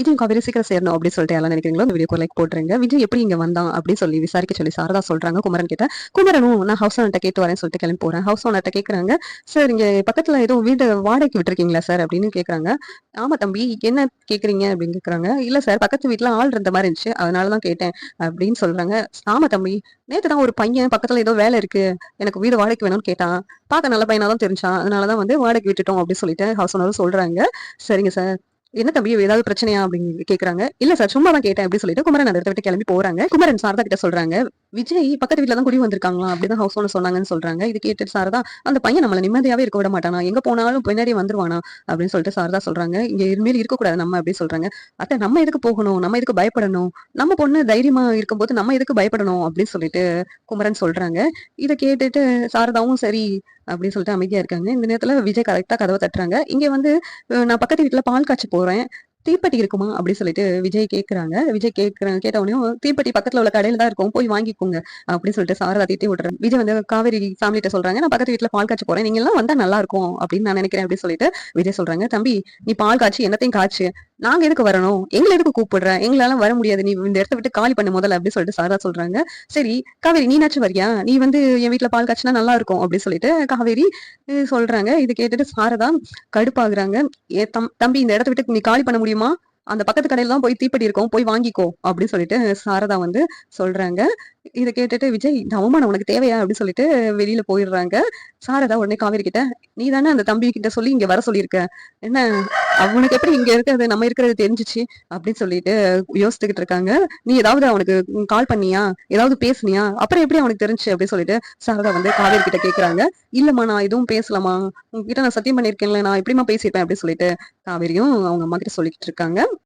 விஜய் காவேரி சீக்கிரம் சேரணும் அப்படின்னு சொல்லிட்டு எல்லாம் நினைக்கிறீங்களோ இந்த வீடியோக்கு லைக் போட்டுருங்க. விஜய் எப்படி இங்க வந்தான் அப்படின்னு சொல்லி விசாரிக்க சொல்லி சாரதா சொல்றாங்க குமரன் கிட்ட. குமரனும் நான் ஹவுஸ் ஓனர்ட்ட கேட்டு வரேன்னு சொல்லிட்டு கிளம்பி போறேன். ஹவுஸ் ஓனர்ட்ட கேக்குறாங்க, சார் இங்க பக்கத்துல ஏதோ வீடு வாடகைக்கு விட்டுருக்கீங்களா சார் அப்படின்னு கேக்குறாங்க. ஆமா தம்பி, என்ன கேக்குறீங்க அப்படின்னு கேக்குறாங்க. இல்ல சார், பக்கத்து வீட்டுல ஆள் இருந்த மாதிரி இருந்துச்சு, அதனாலதான் கேட்டேன் அப்படின்னு சொல்றாங்க. ஆமா தம்பி, நேத்து தான் ஒரு பையன் பக்கத்துல ஏதோ வேலை இருக்கு, எனக்கு வீடு வாடகைக்கு வேணும்னு கேட்டான், பார்க்க நல்ல பையனா தான் தெரிஞ்சான், அதனாலதான் வந்து வாடகைக்கு விட்டுட்டோம் அப்படின்னு சொல்லிட்டு ஹவுஸ் ஓனர் சொல்றாங்க. சரிங்க சார், என்ன தம்பி ஏதாவது பிரச்சனையா அப்படின்னு கேக்குறாங்க. இல்ல சார், சும்மா தான் கேட்டேன் அப்படின்னு சொல்லிட்டு குமரன் அந்த இடத்த விட்டு கிளம்பி போறாங்க. குமரன் சாரதா கிட்ட சொல்றாங்க, விஜய் பக்கத்து வீட்டுல தான் குடி வந்திருக்காங்களா அப்படிதான் ஹவுஸ் ஓனர் சொன்னாங்கன்னு சொல்றாங்க. இது கேட்டு சாரதா, அந்த பையன் நம்மள நிம்மதியாவே இருக்க விட மாட்டானா, எங்க போனாலும் பின்னாடி வந்துருவானா அப்படின்னு சொல்லிட்டு சாரதா சொல்றாங்க. இங்க இனிமேல் இருக்கக்கூடாது நம்ம அப்படின்னு சொல்றாங்க. அத்தை, நம்ம எதுக்கு போகணும், நம்ம எதுக்கு பயப்படணும், நம்ம பொண்ணு தைரியமா இருக்கும்போது நம்ம எதுக்கு பயப்படணும் அப்படின்னு சொல்லிட்டு குமரன் சொல்றாங்க. இதை கேட்டுட்டு சாரதாவும் சரி அப்படின்னு சொல்லிட்டு அமைதியா இருக்காங்க. இந்த நேரத்துல விஜய் கரெக்டா கதவை தட்டுறாங்க. இங்க வந்து நான் பக்கத்து வீட்டுல பால் காய்ச்ச போறேன், தீப்பெட்டி இருக்குமா அப்படின்னு சொல்லிட்டு விஜய் கேக்குறாங்க. விஜய் கேட்ட உடனே தீப்பெட்டி பக்கத்துல உள்ள கடையில தான் இருக்கும், போய் வாங்கிக்கோங்க அப்படின்னு சொல்லிட்டு சாரதா திட்டி விடுறாங்க. விஜய் வந்து காவேரி ஃபேமிலிட்ட சொல்றாங்க, நான் பக்கத்து வீட்டுல பால் காய்ச்ச போறேன், நீங்க எல்லாம் வந்தா நல்லா இருக்கும் அப்படின்னு நான் நினைக்கிறேன் அப்படின்னு சொல்லிட்டு விஜய் சொல்றாங்க. தம்பி, நீ பால் காய்ச்சி என்னத்தையும் காய்ச்சு, நாங்க எதுக்கு வரணும், எங்களை எதுக்கு கூப்பிடுற, எங்களால வர முடியாது, நீ இந்த இடத்த விட்டு காலி பண்ண முதல்ல அப்படின்னு சொல்லிட்டு சாரதா சொல்றாங்க. சரி காவேரி, நீனாச்சும் வரியா, நீ வந்து என் வீட்டுல பால் காய்ச்சினா நல்லா இருக்கும் அப்படின்னு சொல்லிட்டு காவேரி சொல்றாங்க. இது கேட்டுட்டு சாரதா கடுப்பாகுறாங்க. தம்பி, இந்த இடத்த விட்டு நீ காலி பண்ண முடியுமா, அந்த பக்கத்து கடையில தான் போய் தீப்பெட்டி இருக்கும், போய் வாங்கிக்கோ அப்படின்னு சொல்லிட்டு சாரதா வந்து சொல்றாங்க. இதை கேட்டுட்டு விஜய், இந்த அவமானம் உனக்கு தேவையா அப்படின்னு சொல்லிட்டு வெளியில போயிடுறாங்க. சாரதா உடனே காவேரி கிட்ட, நீ தானே அந்த தம்பி கிட்ட சொல்லி இங்க வர சொல்லியிருக்க, என்ன அவனுக்கு எப்படி இங்க இருக்கிறது நம்ம இருக்கிறது தெரிஞ்சிச்சு அப்படின்னு சொல்லிட்டு யோசிச்சுக்கிட்டு இருக்காங்க. நீ ஏதாவது அவனுக்கு கால் பண்ணியா, ஏதாவது பேசுனியா, அப்புறம் எப்படி அவனுக்கு தெரிஞ்சு அப்படின்னு சொல்லிட்டு சாரதா வந்து காவேரி கிட்ட கேக்குறாங்க. இல்லம்மா, நான் எதுவும் பேசலாமா, உங்ககிட்ட நான் சத்தியம் பண்ணிருக்கேன்ல, நான் எப்படிமா பேசியிருப்பேன் அப்படின்னு சொல்லிட்டு காவேரியும் அவங்க அம்மா கிட்ட சொல்லிக்கிட்டு இருக்காங்க.